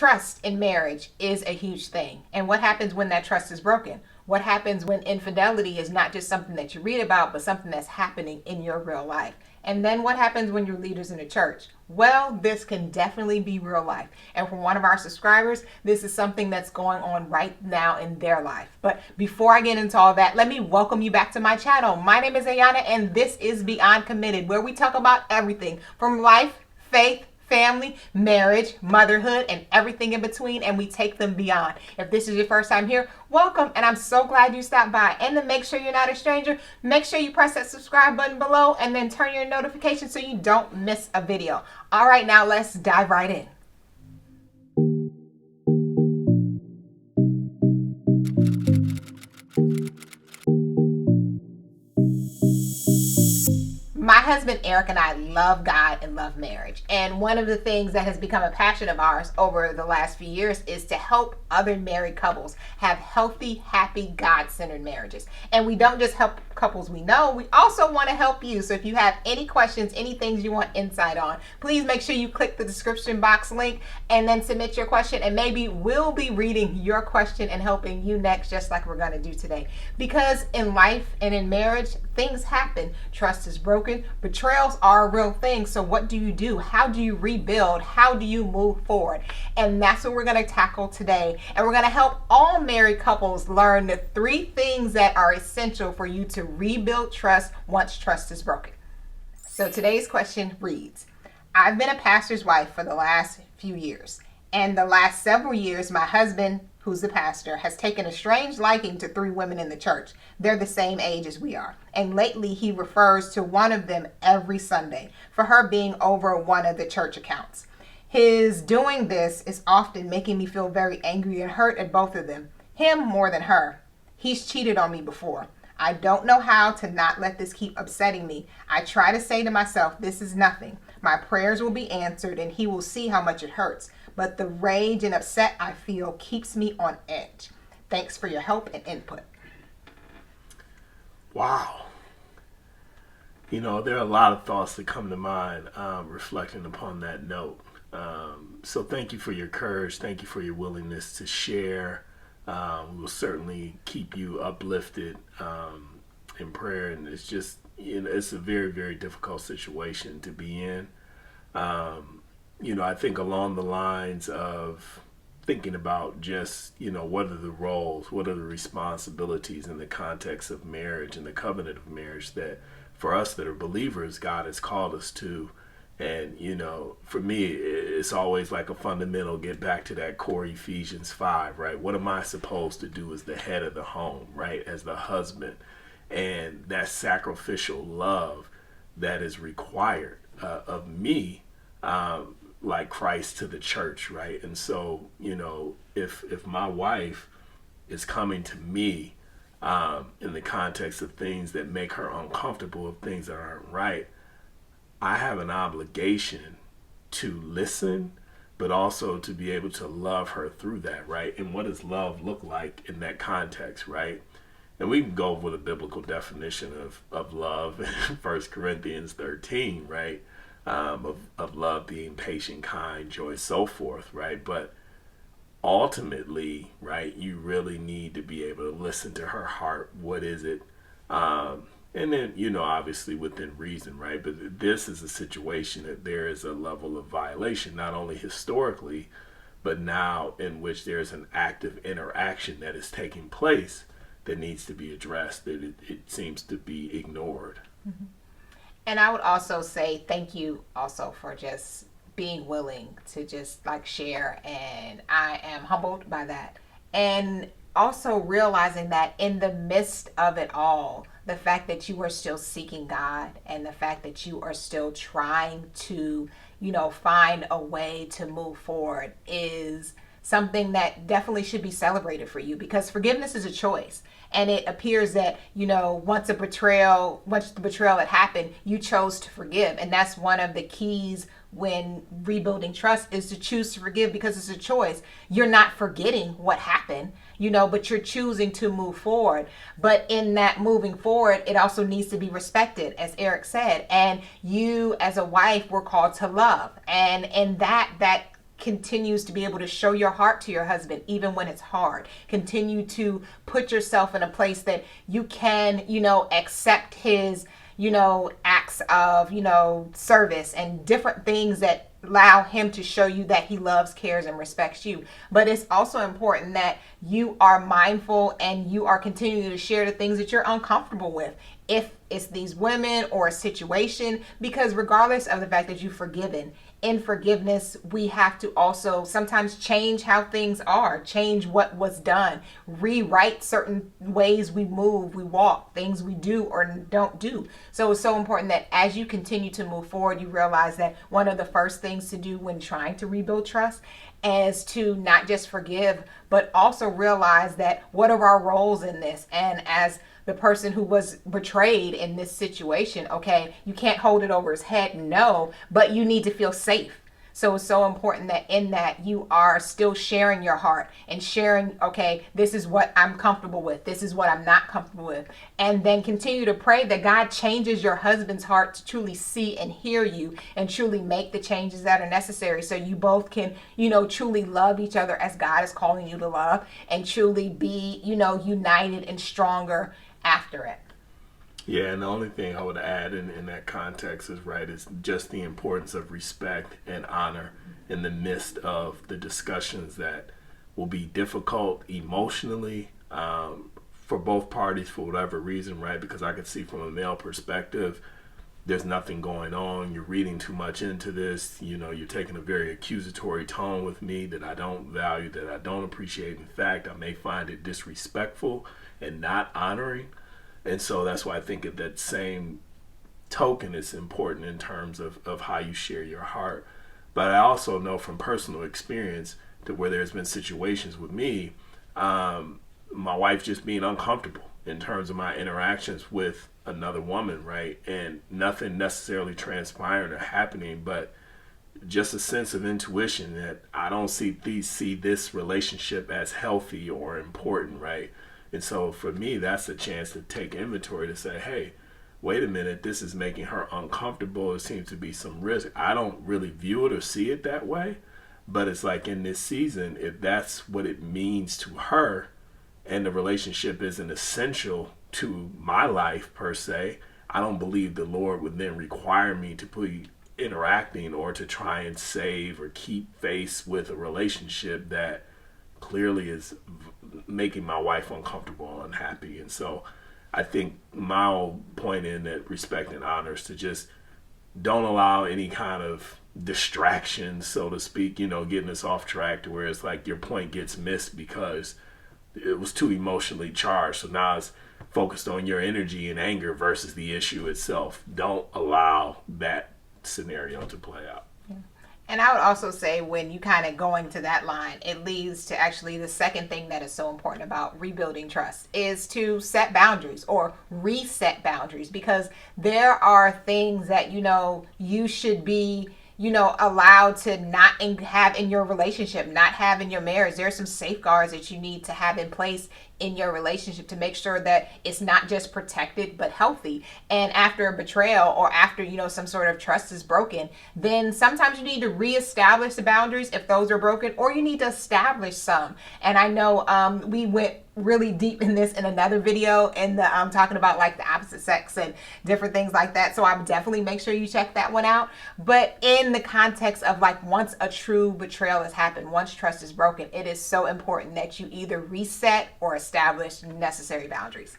Trust in marriage is a huge thing. And what happens when that trust is broken? What happens when infidelity is not just something that you read about, but something that's happening in your real life? And then what happens when you're leaders in the church? Well, this can definitely be real life. And for one of our subscribers, this is something that's going on right now in their life. But before I get into all that, let me welcome you back to my channel. My name is Ayana, and this is Beyond Committed, where we talk about everything from life, faith, family, marriage, motherhood, and everything in between, and we take them beyond. If this is your first time here, welcome, and I'm so glad you stopped by. And to make sure you're not a stranger, make sure you press that subscribe button below and then turn your notifications so you don't miss a video. All right, now let's dive right in. My husband Eric and I love God and love marriage. And one of the things that has become a passion of ours over the last few years is to help other married couples have healthy, happy, God-centered marriages. And we don't just help couples we know, we also want to help you. So if you have any questions, any things you want insight on, please make sure you click the description box link and then submit your question. And maybe we'll be reading your question and helping you next, just like we're going to do today. Because in life and in marriage, things happen. Trust is broken. Betrayals are a real thing. So what do you do? How do you rebuild? How do you move forward? And that's what we're going to tackle today. And we're going to help all married couples learn the 3 things that are essential for you to rebuild trust once trust is broken. So today's question reads, I've been a pastor's wife for the last few years. And the last several years, my husband, who's the pastor, has taken a strange liking to 3 women in the church. They're the same age as we are. And lately he refers to one of them every Sunday for her being over one of the church accounts. His doing this is often making me feel very angry and hurt at both of them. Him more than her. He's cheated on me before. I don't know how to not let this keep upsetting me. I try to say to myself, this is nothing. My prayers will be answered and he will see how much it hurts. But the rage and upset I feel keeps me on edge. Thanks for your help and input. Wow. You know, there are a lot of thoughts that come to mind reflecting upon that note. So thank you for your courage. Thank you for your willingness to share. We will certainly keep you uplifted in prayer. And it's just, you know, it's a very, very difficult situation to be in. You know, I think along the lines of thinking about just, you know, what are the roles, what are the responsibilities in the context of marriage and the covenant of marriage that for us that are believers, God has called us to. And, you know, for me, it's always like a fundamental get back to that core Ephesians 5, right? What am I supposed to do as the head of the home, right? As the husband, and that sacrificial love that is required of me, like Christ to the church, right? And so, you know, if my wife is coming to me in the context of things that make her uncomfortable, of things that aren't right, I have an obligation to listen, but also to be able to love her through that, right? And what does love look like in that context, right? And we can go with a biblical definition of love in 1 Corinthians 13, right? Of love being patient, kind, joy, so forth, right? But ultimately, right, you really need to be able to listen to her heart. What is it? And then, you know, obviously within reason, right? But this is a situation that there is a level of violation, not only historically, but now in which there's an active interaction that is taking place that needs to be addressed, that it seems to be ignored. Mm-hmm. And I would also say thank you also for just being willing to just like share. And I am humbled by that. And also realizing that in the midst of it all, the fact that you are still seeking God and the fact that you are still trying to, you know, find a way to move forward is something that definitely should be celebrated for you, because forgiveness is a choice. And it appears that, you know, once the betrayal had happened, you chose to forgive. And that's one of the keys when rebuilding trust, is to choose to forgive, because it's a choice. You're not forgetting what happened, you know, but you're choosing to move forward. But in that moving forward, it also needs to be respected, as Eric said. And you as a wife were called to love. And in that continues to be able to show your heart to your husband even when it's hard. Continue to put yourself in a place that you can, accept his, acts of, service and different things that allow him to show you that he loves, cares, and respects you. But it's also important that you are mindful and you are continuing to share the things that you're uncomfortable with. If it's these women or a situation, because regardless of the fact that you've forgiven, in forgiveness, we have to also sometimes change how things are, change what was done, rewrite certain ways we move, we walk, things we do or don't do. So it's so important that as you continue to move forward, you realize that one of the first things to do when trying to rebuild trust is to not just forgive, but also realize that what are our roles in this? And as the person who was betrayed in this situation, okay, you can't hold it over his head, no, but you need to feel safe. So it's so important that in that you are still sharing your heart and sharing, okay, this is what I'm comfortable with, this is what I'm not comfortable with. And then continue to pray that God changes your husband's heart to truly see and hear you and truly make the changes that are necessary so you both can, truly love each other as God is calling you to love and truly be, united and stronger after it. Yeah, and the only thing I would add in that context is just the importance of respect and honor in the midst of the discussions that will be difficult emotionally for both parties for whatever reason, right? Because I could see from a male perspective, there's nothing going on. You're reading too much into this. You're taking a very accusatory tone with me that I don't value, that I don't appreciate. In fact, I may find it disrespectful and not honoring. And so that's why I think at that same token, it's important in terms of how you share your heart. But I also know from personal experience that where there's been situations with me, my wife just being uncomfortable in terms of my interactions with another woman, right? And nothing necessarily transpiring or happening, but just a sense of intuition that I don't see this relationship as healthy or important, right? And so for me, that's a chance to take inventory to say, hey, wait a minute, this is making her uncomfortable. There seems to be some risk. I don't really view it or see it that way. But it's like in this season, if that's what it means to her and the relationship isn't essential to my life per se, I don't believe the Lord would then require me to be interacting or to try and save or keep face with a relationship that clearly is making my wife uncomfortable or unhappy. And so I think my whole point in that respect and honor is to just don't allow any kind of distraction, so to speak, getting us off track to where it's like your point gets missed because it was too emotionally charged. So now it's focused on your energy and anger versus the issue itself. Don't allow that scenario to play out. And I would also say when you kind of going to that line, it leads to actually the second thing that is so important about rebuilding trust is to set boundaries or reset boundaries, because there are things that, you should be, allowed to not have in your relationship, not have in your marriage. There are some safeguards that you need to have in place in your relationship to make sure that it's not just protected but healthy. And after a betrayal or after some sort of trust is broken, then sometimes you need to reestablish the boundaries if those are broken, or you need to establish some. And I know we went really deep in this in another video in the talking about like the opposite sex and different things like that, so I would definitely make sure you check that one out. But in the context of like once a true betrayal has happened, once trust is broken, it is so important that you either reset or establish necessary boundaries.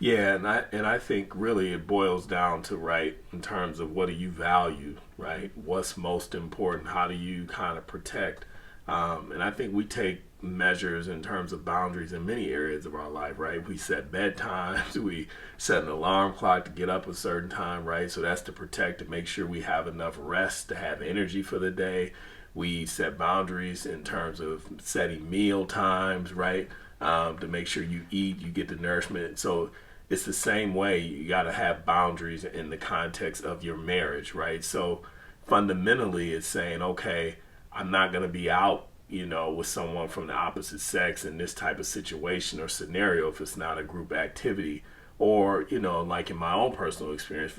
Yeah, and I think really it boils down to, right, in terms of what do you value, right? What's most important? How do you kind of protect? And I think we take measures in terms of boundaries in many areas of our life, right? We set bedtimes, we set an alarm clock to get up a certain time, right? So that's to protect, to make sure we have enough rest to have energy for the day. We set boundaries in terms of setting meal times, right? To make sure you eat, you get the nourishment. So it's the same way. You got to have boundaries in the context of your marriage, right? So fundamentally, it's saying, okay, I'm not going to be out, with someone from the opposite sex in this type of situation or scenario if it's not a group activity. Or, like in my own personal experience,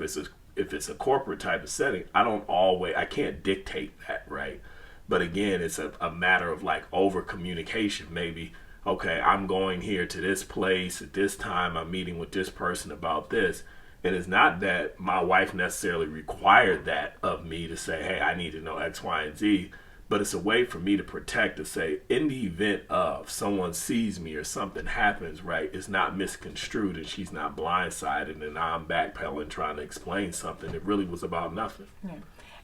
if it's a corporate type of setting, I can't dictate that, right? But again, it's a matter of like over communication. Maybe, okay, I'm going here to this place at this time, I'm meeting with this person about this. And it's not that my wife necessarily required that of me to say, hey, I need to know X, Y, and Z, but it's a way for me to protect, to say, in the event of someone sees me or something happens, right, it's not misconstrued and she's not blindsided and now I'm backpedaling trying to explain something. It really was about nothing. Yeah.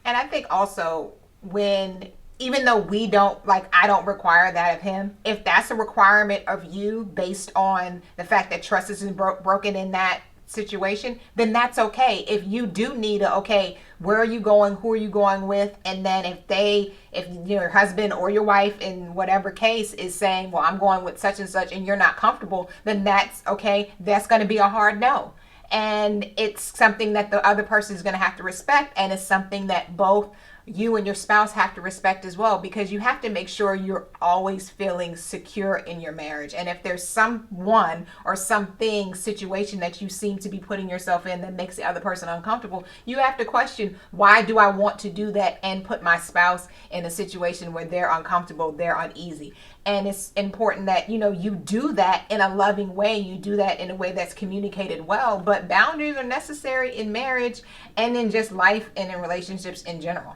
And I think also when, even though we don't, like, I don't require that of him, if that's a requirement of you based on the fact that trust is broken in that situation, then that's okay. If you do need a, okay, where are you going, who are you going with, and then if your husband or your wife in whatever case is saying, well, I'm going with such and you're not comfortable, then that's okay. That's going to be a hard no, and it's something that the other person is going to have to respect, and it's something that both you and your spouse have to respect as well, because you have to make sure you're always feeling secure in your marriage. And if there's someone or something, situation that you seem to be putting yourself in that makes the other person uncomfortable, you have to question, why do I want to do that and put my spouse in a situation where they're uncomfortable, they're uneasy? And it's important that, you do that in a loving way. You do that in a way that's communicated well, but boundaries are necessary in marriage and in just life and in relationships in general.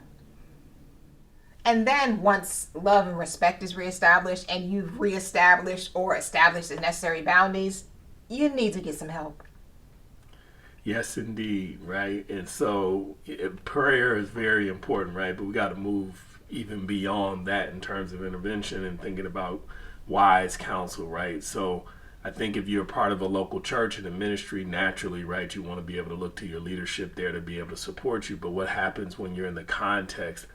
And then once love and respect is reestablished and you've reestablished or established the necessary boundaries, you need to get some help. Yes, indeed, right? And so prayer is very important, right? But we got to move even beyond that in terms of intervention and thinking about wise counsel, right? So I think if you're part of a local church and a ministry, naturally, right, you want to be able to look to your leadership there to be able to support you. But what happens when you're in the context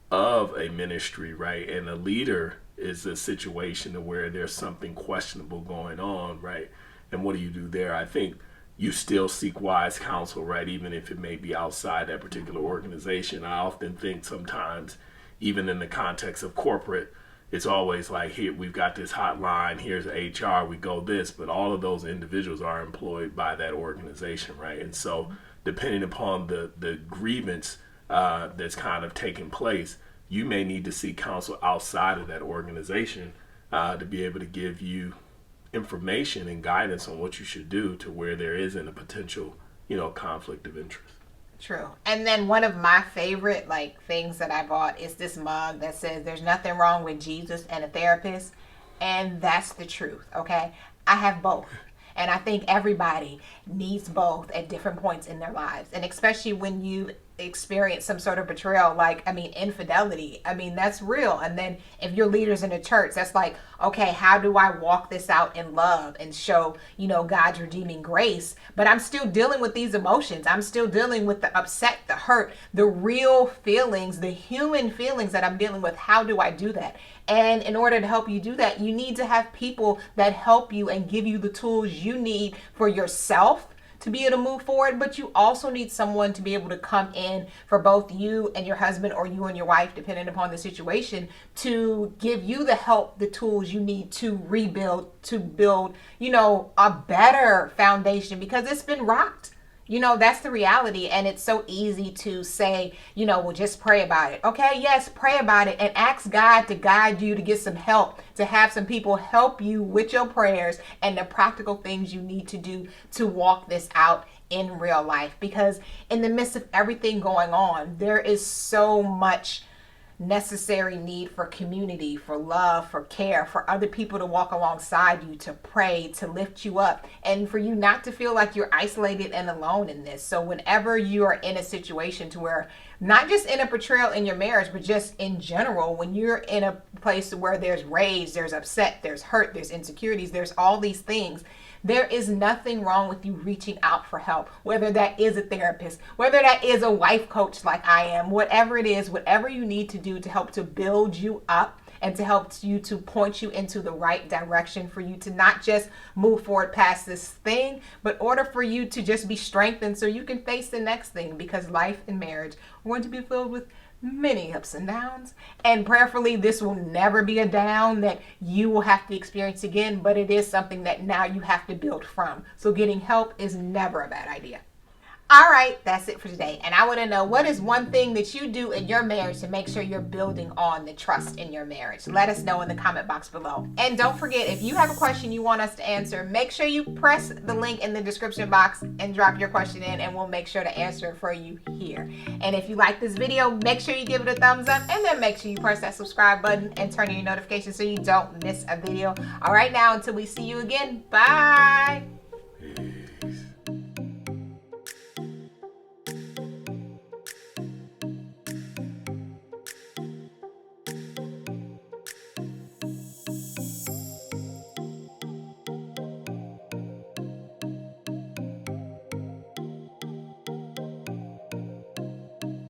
of a ministry, right, and a leader is a situation where there's something questionable going on, right? And what do you do there? I think you still seek wise counsel, right, even if it may be outside that particular organization. I often think sometimes, even in the context of corporate, it's always like, here, we've got this hotline, here's HR, we go this, but all of those individuals are employed by that organization, right? And so depending upon the grievance that's kind of taking place, you may need to seek counsel outside of that organization to be able to give you information and guidance on what you should do to where there isn't a potential, conflict of interest. True. And then one of my favorite things that I bought is this mug that says there's nothing wrong with Jesus and a therapist. And that's the truth. Okay. I have both. And I think everybody needs both at different points in their lives. And especially when you experience some sort of betrayal, infidelity. That's real. And then if you're leaders in a church, that's like, okay, how do I walk this out in love and show, God's redeeming grace? But I'm still dealing with these emotions. I'm still dealing with the upset, the hurt, the real feelings, the human feelings that I'm dealing with. How do I do that? And in order to help you do that, you need to have people that help you and give you the tools you need for yourself to be able to move forward, but you also need someone to be able to come in for both you and your husband or you and your wife, depending upon the situation, to give you the help, the tools you need to rebuild, to build, a better foundation, because it's been rocked. That's the reality. And it's so easy to say, well, just pray about it. Okay, yes, pray about it and ask God to guide you, to get some help, to have some people help you with your prayers and the practical things you need to do to walk this out in real life. Because in the midst of everything going on, there is so much necessary need for community, for love, for care, for other people to walk alongside you, to pray, to lift you up, and for you not to feel like you're isolated and alone in this. So whenever you are in a situation to where, not just in a betrayal in your marriage, but just in general, when you're in a place where there's rage, there's upset, there's hurt, there's insecurities, there's all these things, there is nothing wrong with you reaching out for help, whether that is a therapist, whether that is a wife coach like I am, whatever it is, whatever you need to do to help to build you up and to help you, to point you into the right direction, for you to not just move forward past this thing, but order for you to just be strengthened so you can face the next thing, because life and marriage are going to be filled with many ups and downs, and prayerfully this will never be a down that you will have to experience again, but it is something that now you have to build from. So getting help is never a bad idea. All right, that's it for today. And I want to know, what is one thing that you do in your marriage to make sure you're building on the trust in your marriage? Let us know in the comment box below. And don't forget, if you have a question you want us to answer, make sure you press the link in the description box and drop your question in, and we'll make sure to answer it for you here. And if you like this video, make sure you give it a thumbs up, and then make sure you press that subscribe button and turn on your notifications so you don't miss a video. All right, now, until we see you again, bye.